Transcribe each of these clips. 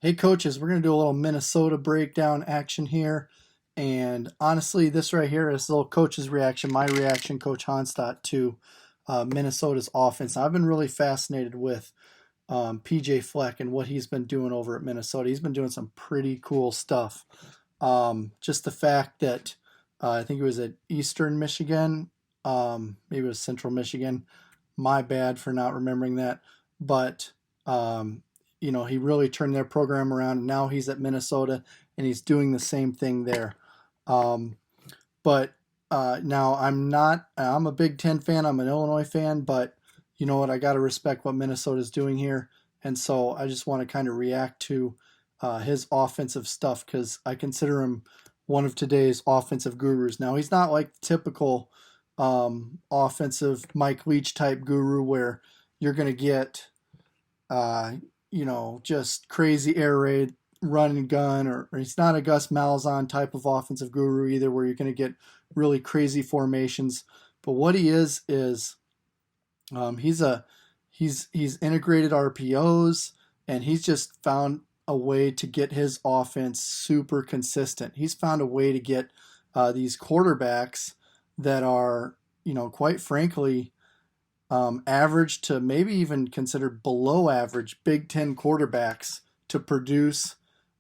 Hey coaches, we're going to do a little Minnesota breakdown action here. And honestly, this right here is a little coach's reaction, my reaction, Coach Hahnstadt, to Minnesota's offense. I've been really fascinated with PJ Fleck and what he's been doing over at Minnesota. He's been doing some pretty cool stuff. Just the fact that I think it was at Eastern Michigan, maybe it was Central Michigan. My bad for not remembering that. But he really turned their program around, and now he's at Minnesota, and he's doing the same thing there. Um, but now I'm a Big Ten fan, I'm an Illinois fan, but you know what? I got to respect what Minnesota's doing here. And so I just want to kind of react to his offensive stuff because I consider him one of today's offensive gurus. Now, he's not like the typical offensive Mike Leach type guru where you're going to get just crazy air raid, run and gun, or he's not a Gus Malzahn type of offensive guru either, where you're going to get really crazy formations. But what he is he's integrated RPOs, and he's just found a way to get his offense super consistent. He's found a way to get these quarterbacks that are, quite frankly, average to maybe even considered below average Big Ten quarterbacks to produce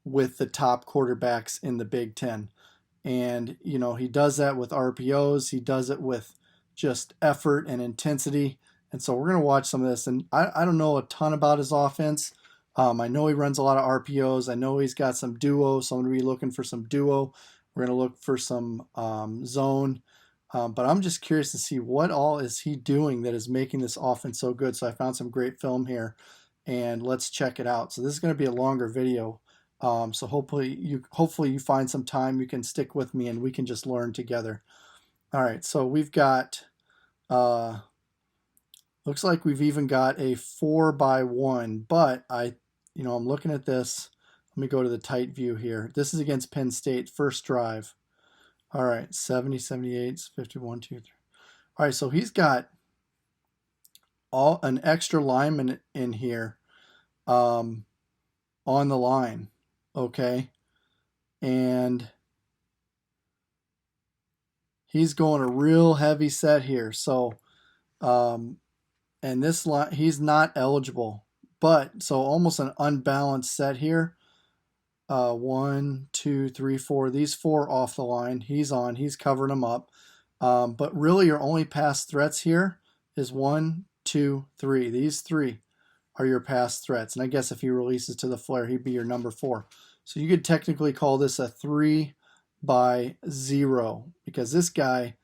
with the top quarterbacks in the Big Ten. And, he does that with RPOs. He does it with just effort and intensity. And so we're going to watch some of this. And I don't know a ton about his offense. I know he runs a lot of RPOs. I know he's got some duo, so I'm going to be looking for some duo. We're going to look for some zone. But I'm just curious to see what all is he doing that is making this offense so good. So I found some great film here, and let's check it out. So this is going to be a longer video. So hopefully you find some time, you can stick with me, and we can just learn together. All right, so we've got looks like we've even got a 4x1, but I'm looking at this. Let me go to the tight view here. This is against Penn State, first drive. All right, 70, 78, 51, 2, 3. All right, so he's got an extra lineman in here on the line, okay? And he's going a real heavy set here. So, and this line, he's not eligible, but so almost an unbalanced set here. 1, 2, 3, 4. These 4 off the line. He's on. He's covering them up. But really, your only pass threats here is 1, 2, 3. These 3 are your pass threats. And I guess if he releases to the flare, he'd be your number 4. So you could technically call this a 3x0 because this guy,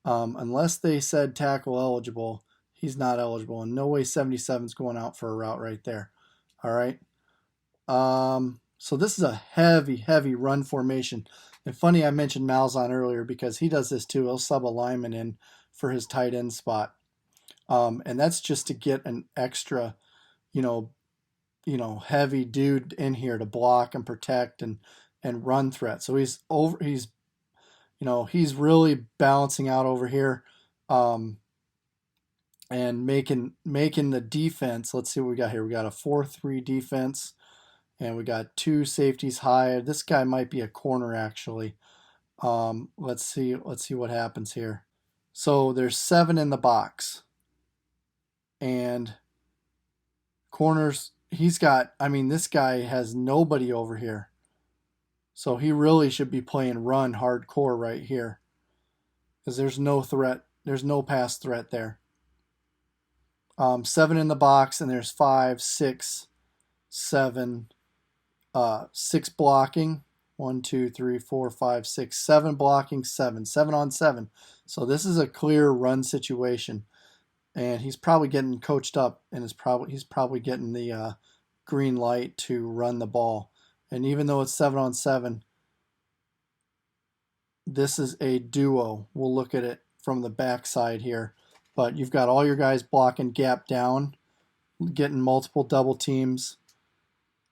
unless they said tackle eligible, he's not eligible. And no way 77 is going out for a route right there. All right. So this is a heavy run formation. And funny I mentioned Malzahn earlier because he does this too. He'll sub a lineman in for his tight end spot. And that's just to get an extra, heavy dude in here to block and protect and run threat. So he's really balancing out over here. And making the defense. Let's see what we got here. We got a 4-3 defense. And we got 2 safeties high. This guy might be a corner, actually. Let's see what happens here. So there's 7 in the box. And corners, this guy has nobody over here. So he really should be playing run hardcore right here. Because there's no threat. There's no pass threat there. 7 in the box, and there's 5, 6, 7... 6 blocking, 1, 2, 3, 4, 5, 6, 7 blocking, 7 on 7. So this is a clear run situation, and he's probably getting coached up, and he's probably getting the green light to run the ball. And even though it's 7 on 7, this is a duo. We'll look at it from the backside here, but you've got all your guys blocking gap down, getting multiple double teams.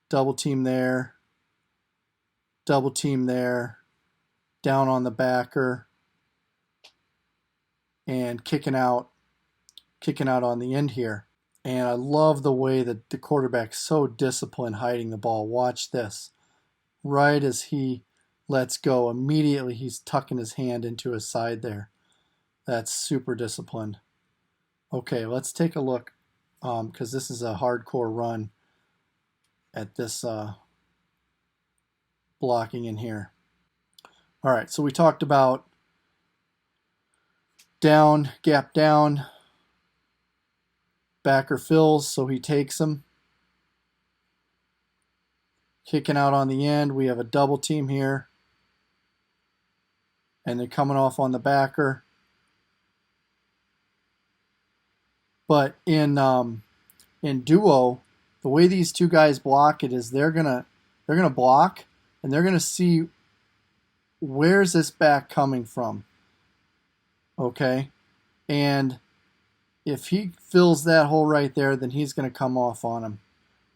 Double team there, double team there, down on the backer, and kicking out on the end here. And I love the way that the quarterback's so disciplined hiding the ball. Watch this. Right as he lets go, immediately he's tucking his hand into his side there. That's super disciplined. Okay, let's take a look, because this is a hardcore run at this blocking in here. All right, so we talked about down, gap down, backer fills, so he takes him. Kicking out on the end, we have a double team here. And they're coming off on the backer. But in duo, the way these two guys block it is they're gonna block and they're gonna see where's this back coming from. Okay? And if he fills that hole right there, then he's gonna come off on him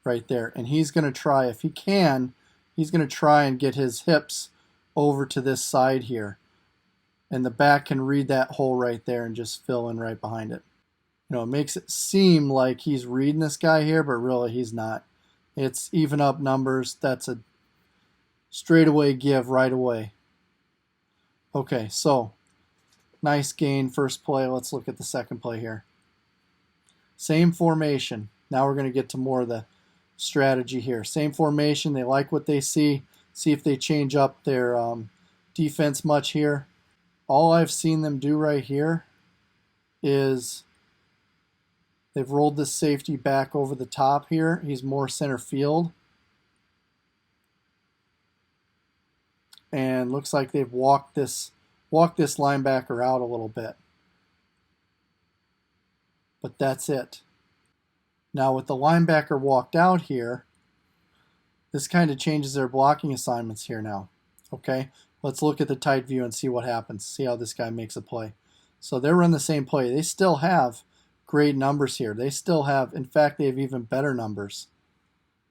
right there. And he's gonna try, if he can, he's gonna try and get his hips over to this side here. And the back can read that hole right there and just fill in right behind it. You know, it makes it seem like he's reading this guy here, but really he's not. It's even up numbers. That's a straightaway give right away. Okay, so nice gain first play. Let's look at the second play here. Same formation. Now we're going to get to more of the strategy here. Same formation. They like what they see. See if they change up their defense much here. All I've seen them do right here is they've rolled this safety back over the top here. He's more center field. And looks like they've walked this linebacker out a little bit. But that's it. Now with the linebacker walked out here, this kind of changes their blocking assignments here now. Okay, let's look at the tight view and see what happens. See how this guy makes a play. So they run the same play. They still have great numbers here. They still have, in fact, they have even better numbers.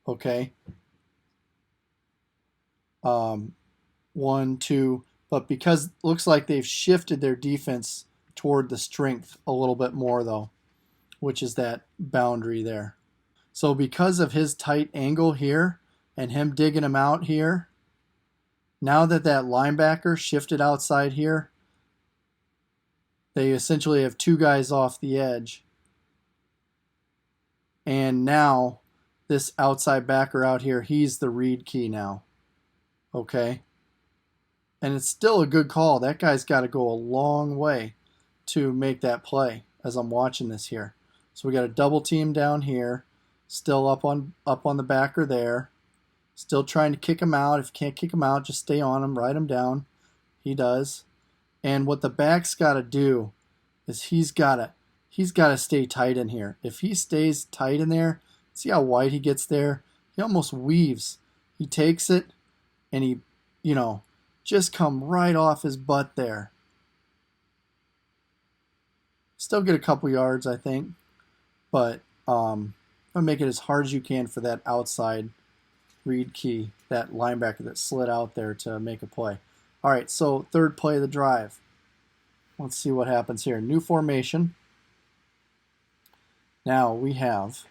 Okay. 1, 2, but because it looks like they've shifted their defense toward the strength a little bit more though, which is that boundary there. So because of his tight angle here and him digging him out here, now that linebacker shifted outside here, they essentially have two guys off the edge. And now this outside backer out here, he's the read key now. Okay? And it's still a good call. That guy's got to go a long way to make that play as I'm watching this here. So we got a double team down here, still up on the backer there. Still trying to kick him out. If you can't kick him out, just stay on him, ride him down. He does. And what the back's got to do is he's got to stay tight in here. If he stays tight in there, see how wide he gets there? He almost weaves. He takes it and he, just come right off his butt there. Still get a couple yards, I think. But make it as hard as you can for that outside read key, that linebacker that slid out there to make a play. All right, so third play of the drive. Let's see what happens here. New formation. Now we have,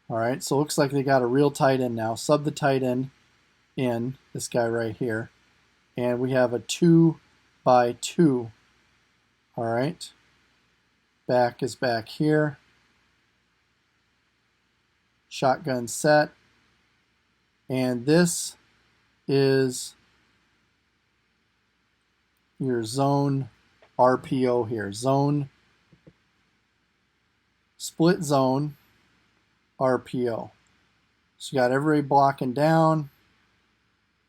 all right, so it looks like they got a real tight end now. Sub the tight end in, this guy right here. And we have a 2-by-2. All right. Back is back here. Shotgun set. And this is your zone RPO here. Zone, split zone RPO. So you got everybody blocking down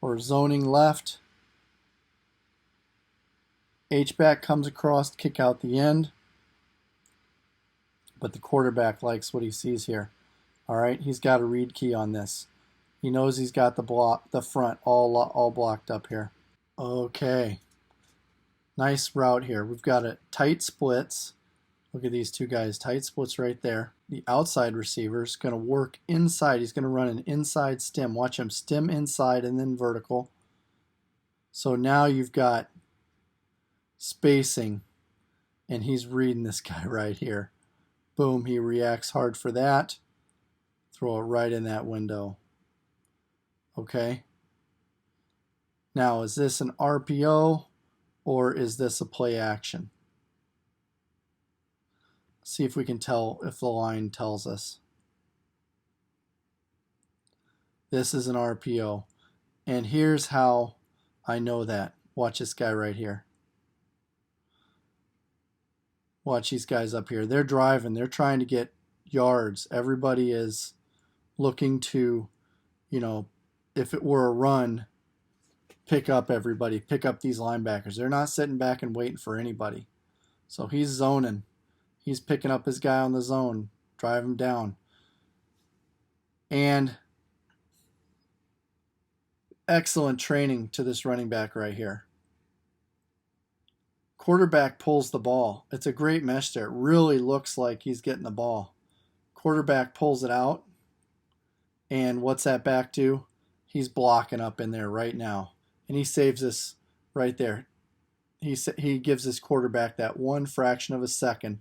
or zoning left. H-back comes across, kick out the end. But the quarterback likes what he sees here. All right, he's got a read key on this. He knows he's got the front all blocked up here. Okay. Nice route here. We've got a tight splits. Look at these two guys, tight splits right there. The outside receiver is going to work inside. He's going to run an inside stem. Watch him stem inside and then vertical. So now you've got spacing, and he's reading this guy right here. Boom, he reacts hard for that. Throw it right in that window. Okay. Now, is this an RPO or is this a play action? See if we can tell if the line tells us. This is an RPO. And here's how I know that. Watch this guy right here. Watch these guys up here. They're driving. They're trying to get yards. Everybody is looking to, you know, if it were a run, pick up everybody, pick up these linebackers. They're not sitting back and waiting for anybody. So he's zoning. He's picking up his guy on the zone, drive him down. And excellent training to this running back right here. Quarterback pulls the ball. It's a great mesh there. It really looks like he's getting the ball. Quarterback pulls it out. And what's that back do? He's blocking up in there right now. And he saves this right there. He gives his quarterback that one fraction of a second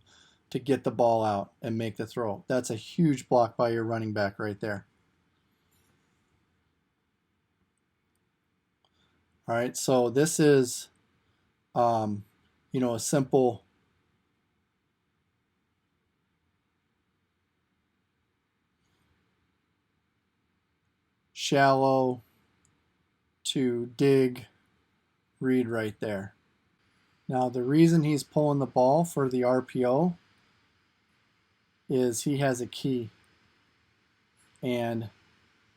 to get the ball out and make the throw. That's a huge block by your running back right there. All right, so this is, you know, a simple shallow to dig read right there. Now, the reason he's pulling the ball for the RPO is he has a key, and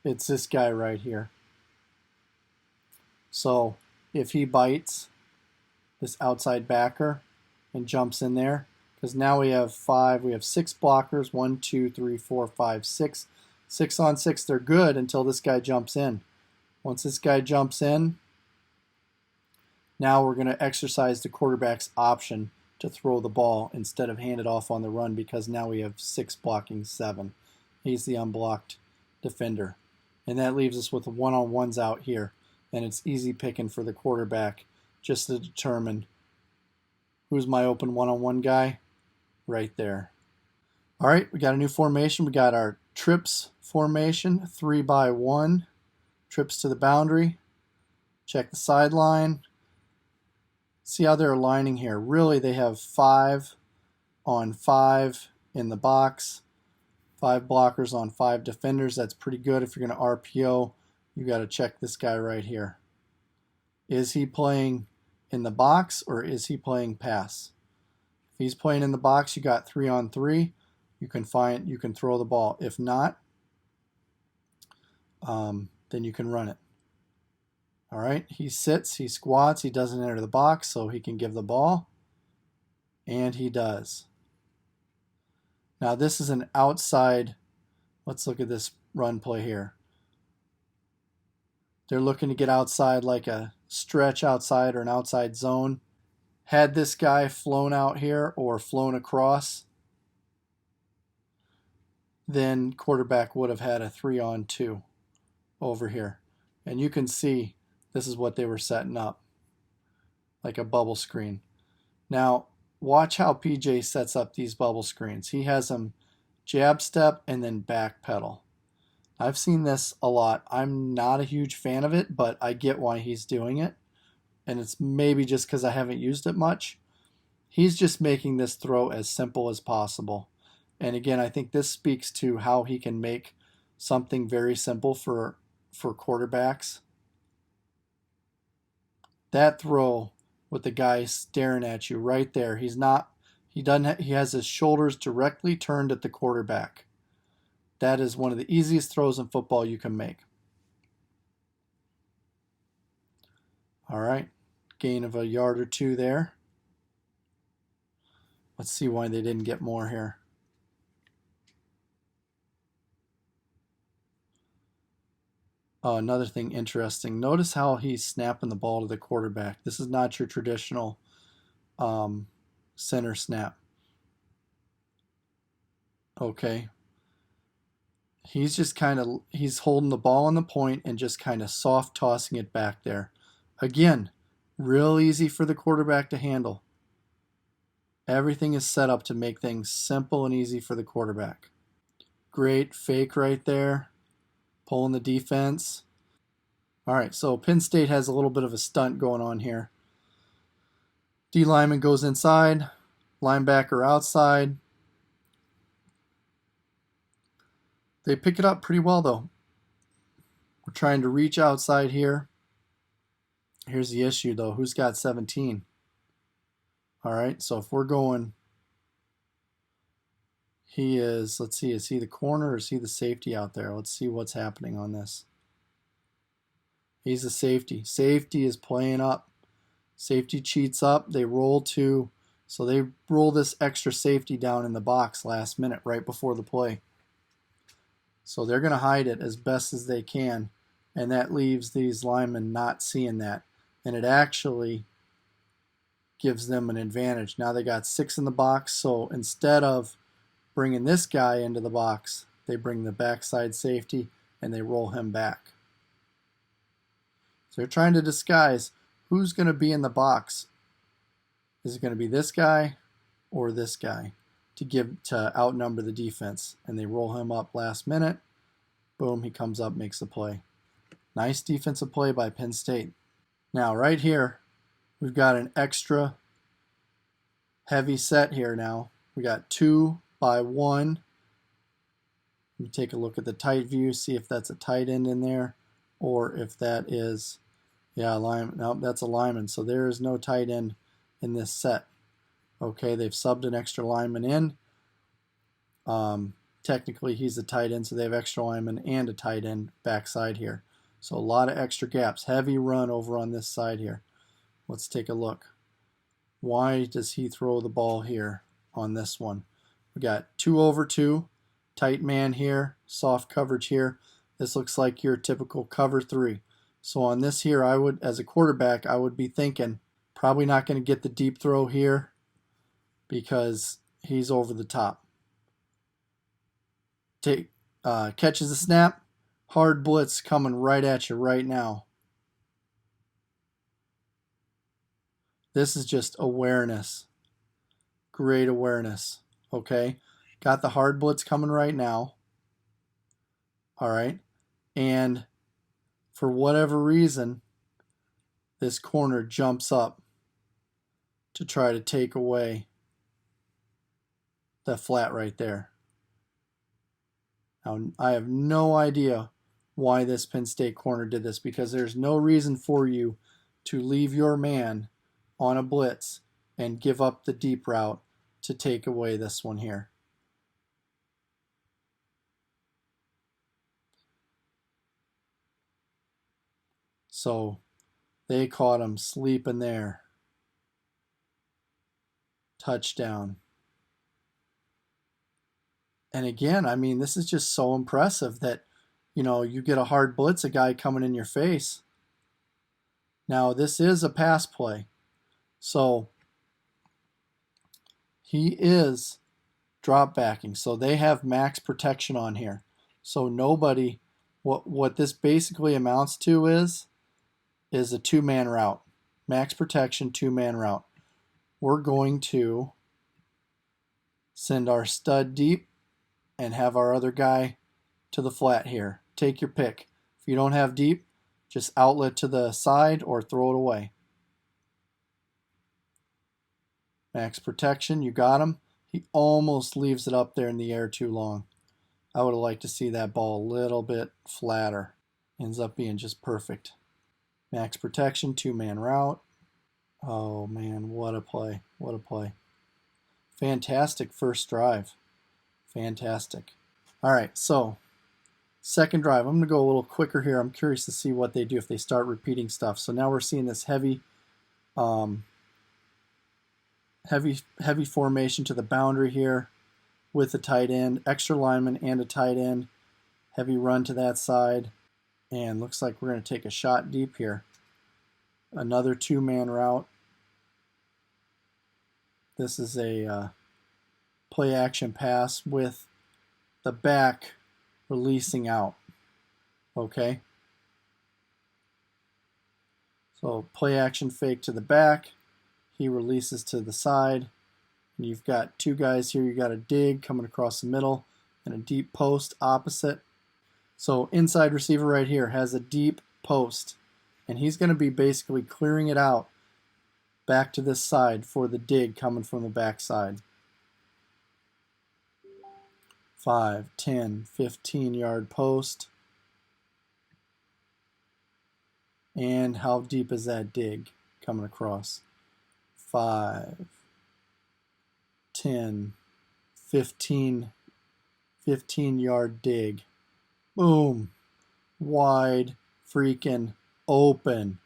it's this guy right here. So if he bites this outside backer and jumps in there, because now we have 6 blockers, 1, 2, 3, 4, 5, 6. 6 on 6, they're good until this guy jumps in. Once this guy jumps in, now we're going to exercise the quarterback's option to throw the ball instead of hand it off on the run, because now we have 6 blocking 7. He's the unblocked defender. And that leaves us with one-on-ones out here. And it's easy picking for the quarterback just to determine who's my open one-on-one guy right there. All right, we got a new formation. We got our trips formation, 3-by-1, trips to the boundary. Check the sideline. See how they're aligning here. Really, they have 5 on 5 in the box, 5 blockers on 5 defenders. That's pretty good. If you're going to RPO, you got to check this guy right here. Is he playing in the box or is he playing pass? If he's playing in the box, you got 3 on 3. You can throw the ball. If not, then you can run it. All right, he sits, he squats, he doesn't enter the box, so he can give the ball, and he does. Now this is an outside. Let's look at this run play here. They're looking to get outside, like a stretch outside or an outside zone. Had this guy flown out here or flown across, then quarterback would have had a 3-on-2 over here. And you can see this is what they were setting up, like a bubble screen. Now, watch how PJ sets up these bubble screens. He has them jab step and then back pedal. I've seen this a lot. I'm not a huge fan of it, but I get why he's doing it. And it's maybe just because I haven't used it much. He's just making this throw as simple as possible. And again, I think this speaks to how he can make something very simple for quarterbacks. That throw with the guy staring at you right there, he has his shoulders directly turned at the quarterback. That is one of the easiest throws in football you can make. All right, gain of a yard or 2 there. Let's see why they didn't get more here. Oh, another thing interesting. Notice how he's snapping the ball to the quarterback. This is not your traditional center snap. Okay. He's just he's holding the ball on the point and just kind of soft tossing it back there. Again, real easy for the quarterback to handle. Everything is set up to make things simple and easy for the quarterback. Great fake right there, pulling the defense. All right, so Penn State has a little bit of a stunt going on here. D lineman goes inside, linebacker outside. They pick it up pretty well, though. We're trying to reach outside here. Here's the issue, though. Who's got 17? All right, so if we're going, he is, let's see, is he the corner or is he the safety out there? Let's see what's happening on this. He's the safety. Safety is playing up. Safety cheats up. They roll to, so they roll this extra safety down in the box last minute, right before the play. So they're going to hide it as best as they can, and that leaves these linemen not seeing that. And it actually gives them an advantage. Now they got 6 in the box, so instead of bringing this guy into the box, they bring the backside safety and they roll him back. So they're trying to disguise who's going to be in the box. Is it going to be this guy or this guy to outnumber the defense? And they roll him up last minute. Boom, he comes up, makes the play. Nice defensive play by Penn State. Now right here, we've got an extra heavy set here now. We got 2 by 1. Let me take a look at the tight view, see if that's a tight end in there or if that is, yeah, lineman. Nope, that's a lineman. So there is no tight end in this set. Okay, they've subbed an extra lineman in. Technically, he's a tight end, so they have extra lineman and a tight end backside here. So a lot of extra gaps. Heavy run over on this side here. Let's take a look. Why does he throw the ball here on this one? We got 2 over 2, tight man here, soft coverage here. This looks like your typical cover 3. So on this here, I would, as a quarterback, I would be thinking probably not going to get the deep throw here because he's over the top. Catches the snap, hard blitz coming right at you right now. This is just awareness. Great awareness. Okay. Got the hard blitz coming right now. All right. And for whatever reason, this corner jumps up to try to take away the flat right there. Now, I have no idea why this Penn State corner did this because there's no reason for you to leave your man on a blitz and give up the deep route to take away this one here. So they caught him sleeping there. Touchdown. And again, I mean, this is just so impressive that, you know, you get a hard blitz, a guy coming in your face. Now, this is a pass play. So he is drop backing. So they have max protection on here. So nobody, what this basically amounts to is a 2-man route. Max protection, 2-man route. We're going to send our stud deep and have our other guy to the flat here. Take your pick. If you don't have deep, just outlet to the side or throw it away. Max protection, you got him. He almost leaves it up there in the air too long. I would have liked to see that ball a little bit flatter. Ends up being just perfect. Max protection, 2-man route. Oh man, what a play. What a play. Fantastic first drive. Fantastic. All right, so second drive. I'm going to go a little quicker here. I'm curious to see what they do if they start repeating stuff. So now we're seeing this heavy formation to the boundary here with a tight end, extra lineman and a tight end. Heavy run to that side. And looks like we're going to take a shot deep here. Another 2-man route. This is a play action pass with the back releasing out. Okay. So play action fake to the back. He releases to the side. And you've got two guys here. You got a dig coming across the middle and a deep post opposite. So inside receiver right here has a deep post, and he's going to be basically clearing it out back to this side for the dig coming from the back side. 5, 10, 15-yard post. And how deep is that dig coming across? 5, 10, 15-yard dig. Boom. Wide freaking open.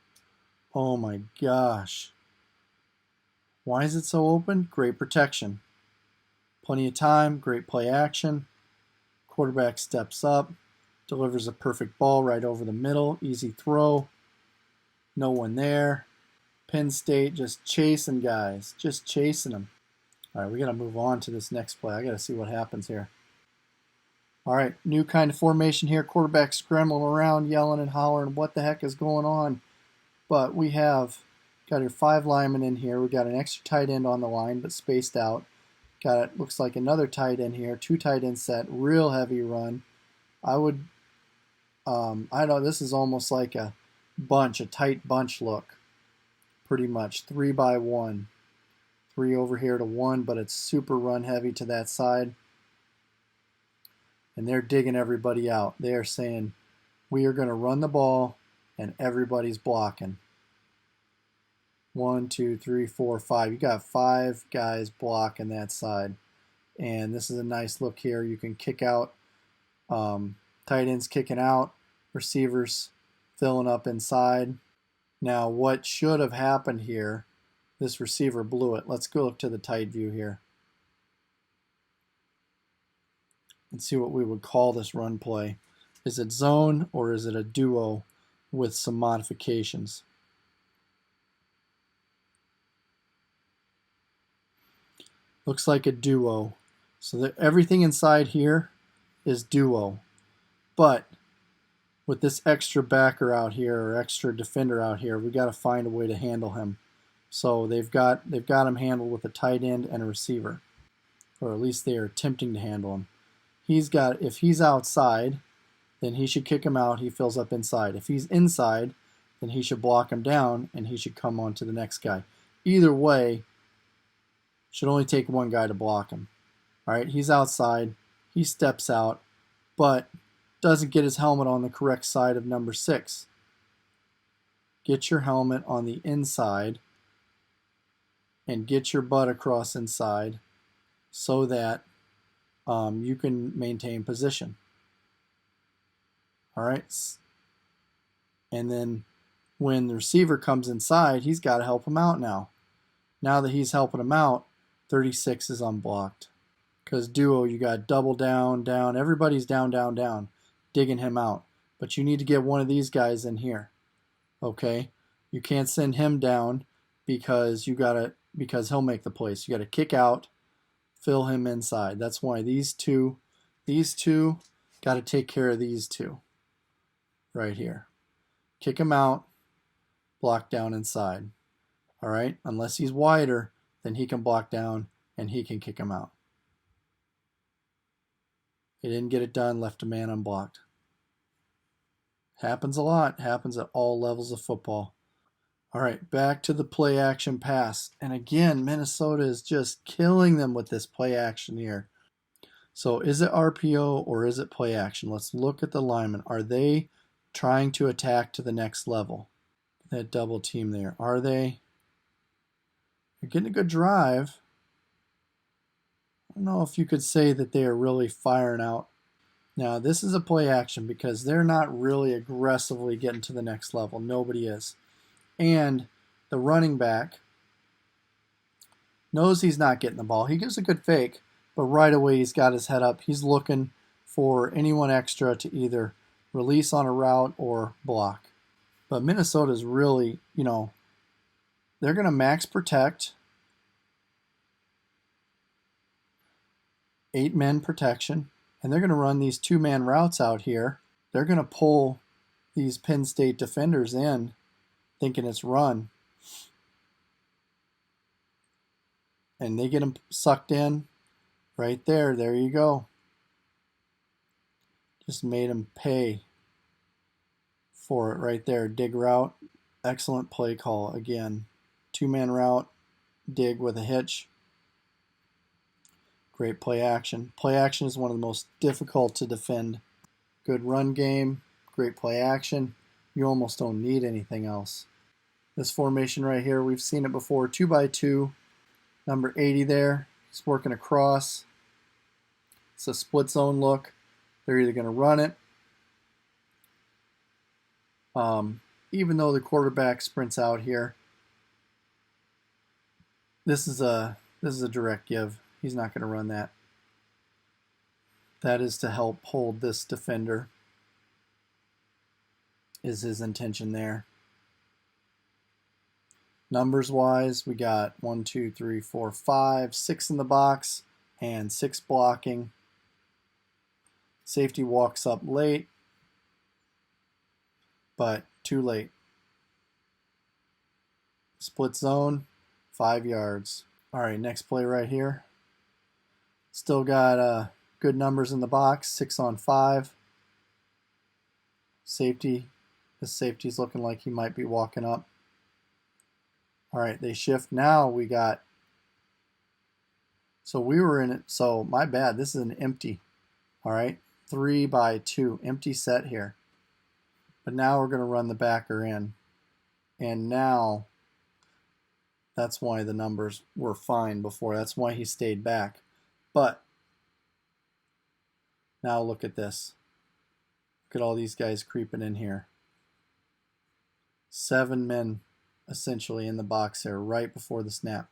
Oh my gosh. Why is it so open? Great protection. Plenty of time, great play action. Quarterback steps up, delivers a perfect ball right over the middle. Easy throw. No one there. Penn State just chasing guys. Just chasing them. All right, we got to move on to this next play. I got to see what happens here. All right, new kind of formation here. Quarterback scrambling around, yelling and hollering, what the heck is going on? But we have got our 5 linemen in here. We got an extra tight end on the line, but spaced out. Got it, looks like another tight end here. 2 tight end set, real heavy run. I know this is almost like a bunch, a tight bunch look. Pretty much 3 by 1. 3 over here to 1, but it's super run heavy to that side. And they're digging everybody out. They are saying, we are going to run the ball, and everybody's blocking. 1, 2, 3, 4, 5. You got 5 guys blocking that side. And this is a nice look here. You can kick out, tight ends kicking out, receivers filling up inside. Now, what should have happened here, this receiver blew it. Let's go look to the tight view here and see what we would call this run play. Is it zone or is it a duo with some modifications? Looks like a duo. So everything inside here is duo. But with this extra backer out here or extra defender out here, we got to find a way to handle him. So they've got him handled with a tight end and a receiver, or at least they are attempting to handle him. If he's outside, then he should kick him out. He fills up inside. If he's inside, then he should block him down and he should come on to the next guy. Either way, should only take one guy to block him. All right, he's outside. He steps out, but doesn't get his helmet on the correct side of number 6. Get your helmet on the inside and get your butt across inside so that you can maintain position. All right. And then when the receiver comes inside, he's got to help him out now. Now that he's helping him out, 36 is unblocked. Because duo, you got double down, down. Everybody's down, down, down, digging him out. But you need to get one of these guys in here. Okay? You can't send him down because because he'll make the play. So you got to kick out, fill him inside. That's why these two got to take care of these two right here. Kick him out, block down inside. All right? Unless he's wider, then he can block down and he can kick him out. He didn't get it done, left a man unblocked. Happens a lot. Happens at all levels of football. All right, back to the play action pass. And again, Minnesota is just killing them with this play action here. So is it RPO or is it play action? Let's look at the linemen. Are they trying to attack to the next level? That double team there. Are they? They're getting a good drive. I don't know if you could say that they are really firing out. Now, this is a play action because they're not really aggressively getting to the next level. Nobody is. And the running back knows he's not getting the ball. He gives a good fake, but right away he's got his head up. He's looking for anyone extra to either release on a route or block. But Minnesota's really, they're going to max protect. 8-man protection. And they're going to run these 2-man routes out here. They're going to pull these Penn State defenders in, thinking it's run. and they get them sucked in right there. There you go. Just made them pay for it right there. Dig route. Excellent play call again. Two-man route. Dig with a hitch. Great play action. Play action is one of the most difficult to defend. Good run game. Great play action. You almost don't need anything else. This formation right here, we've seen it before. 2x2. Number 80 there. He's working across. It's a split zone look. They're either going to run it. Even though the quarterback sprints out here, this is a direct give. He's not going to run that. That is to help hold this defender, is his intention there. Numbers wise, we got 1, 2, 3, 4, 5, 6 in the box and 6 blocking. Safety walks up late, but too late. Split zone, 5 yards. All right, next play right here. Still got good numbers in the box, 6 on 5. Safety, this safety's looking like he might be walking up. All right, they shift. Now we got, so we were in it, so my bad, this is an empty. All right, 3x2, empty set here. But now we're going to run the backer in. And now, that's why the numbers were fine before. That's why he stayed back. But now look at this. Look at all these guys creeping in here. 7 men essentially in the box there right before the snap.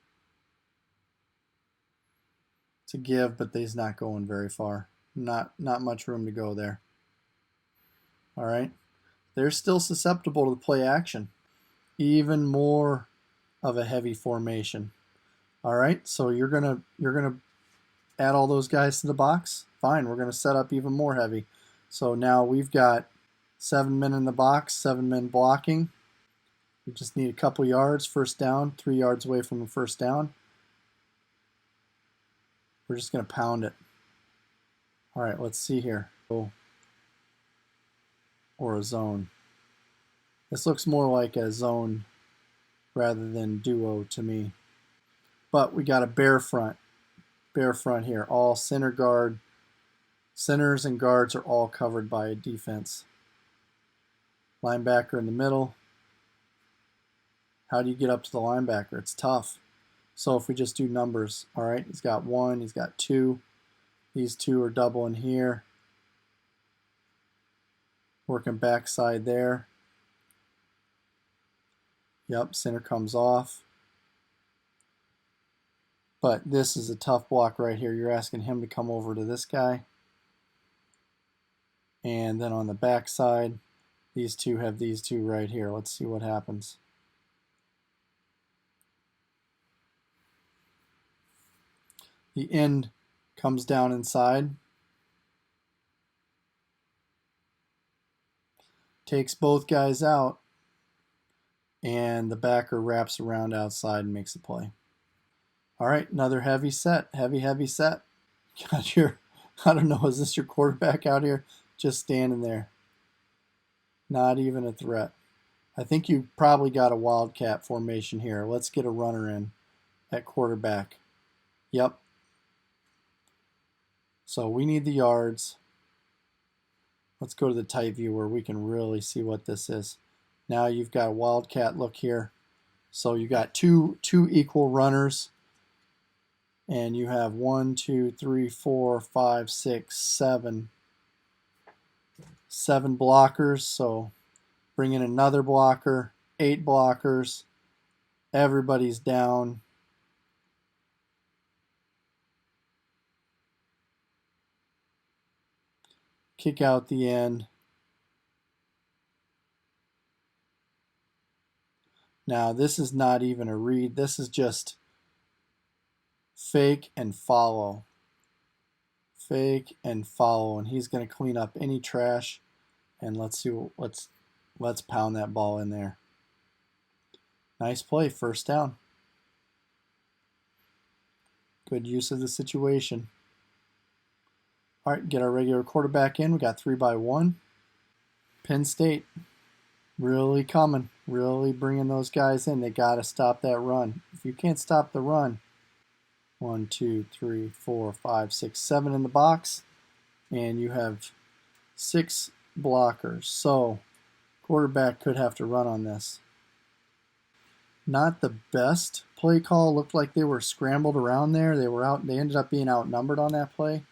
It's a give, but he's not going very far. Not much room to go there. All right. They're still susceptible to the play action. Even more of a heavy formation. All right, so you're gonna add all those guys to the box. Fine, we're gonna set up even more heavy. So now we've got 7 men in the box, 7 men blocking. We just need a couple yards, first down, 3 yards away from the first down. We're just gonna pound it. All right, let's see here. Or a zone. This looks more like a zone rather than duo to me. But we got a bare front here. All center guard. Centers and guards are all covered by a defense. Linebacker in the middle. How do you get up to the linebacker? It's tough. So if we just do numbers, all right, he's got 1, he's got 2. These 2 are doubling here. Working backside there. Yep, center comes off. But this is a tough block right here. You're asking him to come over to this guy. And then on the backside, these 2 have these 2 right here. Let's see what happens. The end comes down inside. Takes both guys out. And the backer wraps around outside and makes a play. All right, another heavy set. Heavy set. Got your, I don't know, is this your quarterback out here? Just standing there. Not even a threat. I think you probably got a wildcat formation here. Let's get a runner in at quarterback. Yep. So we need the yards. Let's go to the tight view where we can really see what this is. Now you've got a wildcat look here. So you got two equal runners. And you have 1, 2, 3, 4, 5, 6, 7. 7 blockers. So bring in another blocker. 8 blockers. Everybody's down. Kick out the end. Now this is not even a read. This is just fake and follow. Fake and follow. And he's going to clean up any trash. And let's see. Let's pound that ball in there. Nice play. First down. Good use of the situation. All right, get our regular quarterback in. We got 3x1. Penn State really coming, really bringing those guys in. They got to stop that run. If you can't stop the run, 1, 2, 3, 4, 5, 6, 7 in the box, and you have 6 blockers. So quarterback could have to run on this. Not the best play call. Looked like they were scrambled around there. They were out. They ended up being outnumbered on that play.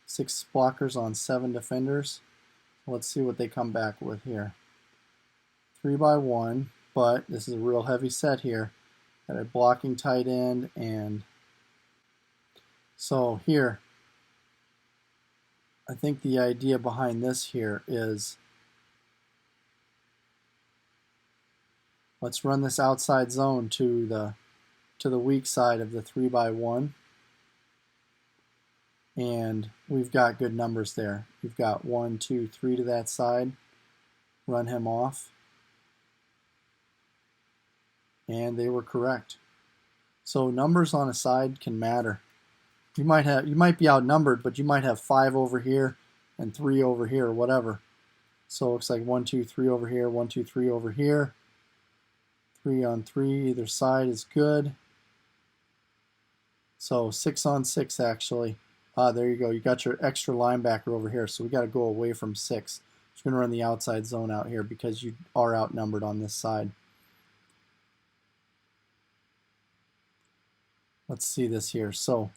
6 blockers on 7 defenders. Let's see what they come back with here. 3x1, but this is a real heavy set here. Got a blocking tight end, and so here, I think the idea behind this here is let's run this outside zone to the weak side of the 3x1, and we've got good numbers there. We've got 1, 2, 3 to that side. Run him off. And they were correct. So numbers on a side can matter. You might be outnumbered, but you might have 5 over here and 3 over here, or whatever. So it looks like 1, 2, 3 over here, 1, 2, 3 over here. 3 on 3 either side is good. So 6 on 6 actually. There you go. You got your extra linebacker over here. So we got to go away from 6. We're going to run the outside zone out here because you are outnumbered on this side. Let's see this here. So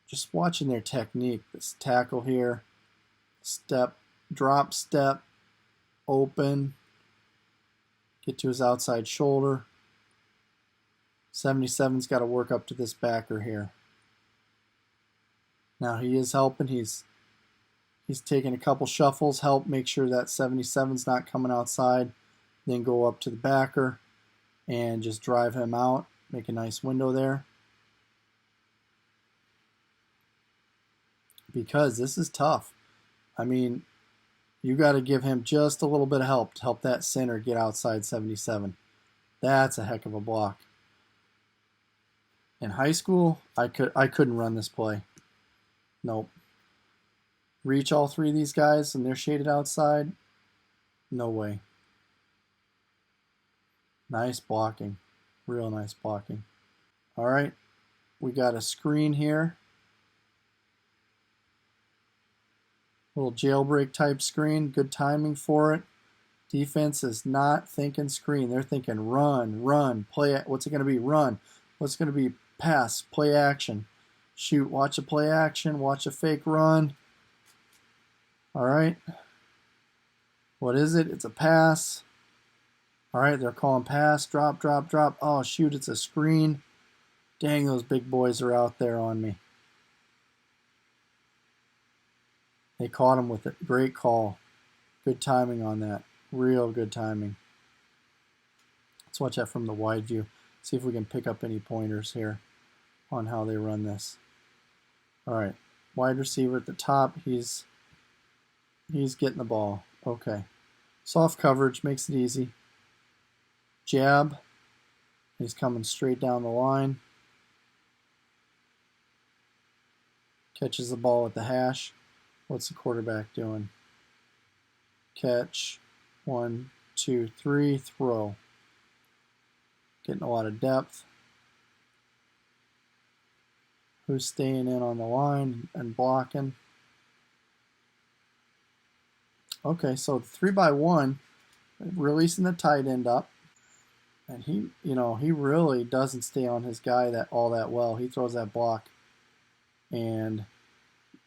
just watching their technique. This tackle here, step, drop step, open, get to his outside shoulder. 77's got to work up to this backer here. Now he is helping. He's taking a couple shuffles, help make sure that 77's not coming outside. Then go up to the backer and just drive him out. Make a nice window there. Because this is tough. I mean, you got to give him just a little bit of help to help that center get outside 77. That's a heck of a block. In high school, I couldn't run this play. Nope. Reach all 3 of these guys and they're shaded outside. No way. Nice blocking. Real nice blocking. All right. We got a screen here. Little jailbreak type screen. Good timing for it. Defense is not thinking screen. They're thinking run, run, play. What's it going to be? Run. What's going to be? Pass, play action. Shoot, watch a play action, watch a fake run. All right. What is it? It's a pass. All right, they're calling pass, drop, drop, drop. Oh, shoot, it's a screen. Dang, those big boys are out there on me. They caught him with it. Great call. Good timing on that. Real good timing. Let's watch that from the wide view. See if we can pick up any pointers here on how they run this. All right, wide receiver at the top. He's getting the ball. Okay. Soft coverage makes it easy. Jab. He's coming straight down the line. Catches the ball at the hash. What's the quarterback doing? Catch. 1, 2, 3. Throw. Getting a lot of depth. Who's staying in on the line and blocking? Okay, so 3x1, releasing the tight end up. And he really doesn't stay on his guy all that well. He throws that block. And,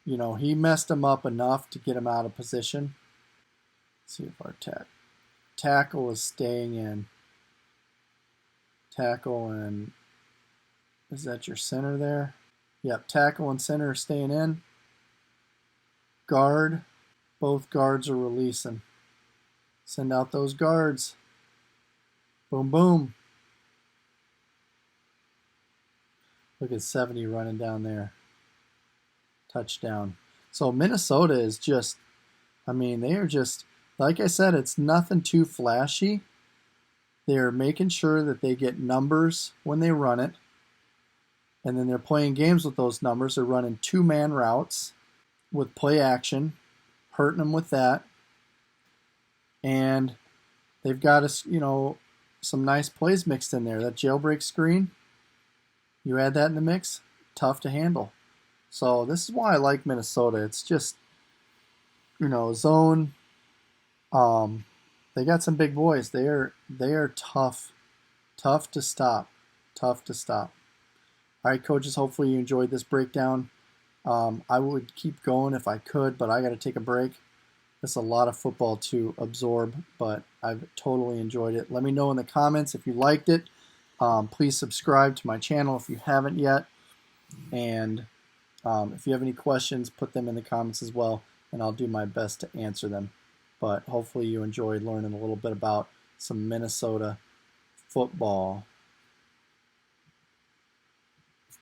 he messed him up enough to get him out of position. Let's see if our tackle is staying in. Tackle and, is that your center there? Yep, tackle and center are staying in. Guard, both guards are releasing. Send out those guards. Boom, boom. Look at 70 running down there. Touchdown. So Minnesota is just, they are just, like I said, it's nothing too flashy. They're making sure that they get numbers when they run it. And then they're playing games with those numbers. They're running two-man routes with play action, hurting them with that. And they've got us, some nice plays mixed in there. That jailbreak screen, you add that in the mix, tough to handle. So this is why I like Minnesota. It's just, zone. They got some big boys. They are tough to stop. Tough to stop. All right, coaches, hopefully you enjoyed this breakdown. I would keep going if I could, but I got to take a break. It's a lot of football to absorb, but I've totally enjoyed it. Let me know in the comments if you liked it. Please subscribe to my channel if you haven't yet. And if you have any questions, put them in the comments as well, and I'll do my best to answer them. But hopefully you enjoyed learning a little bit about some Minnesota football.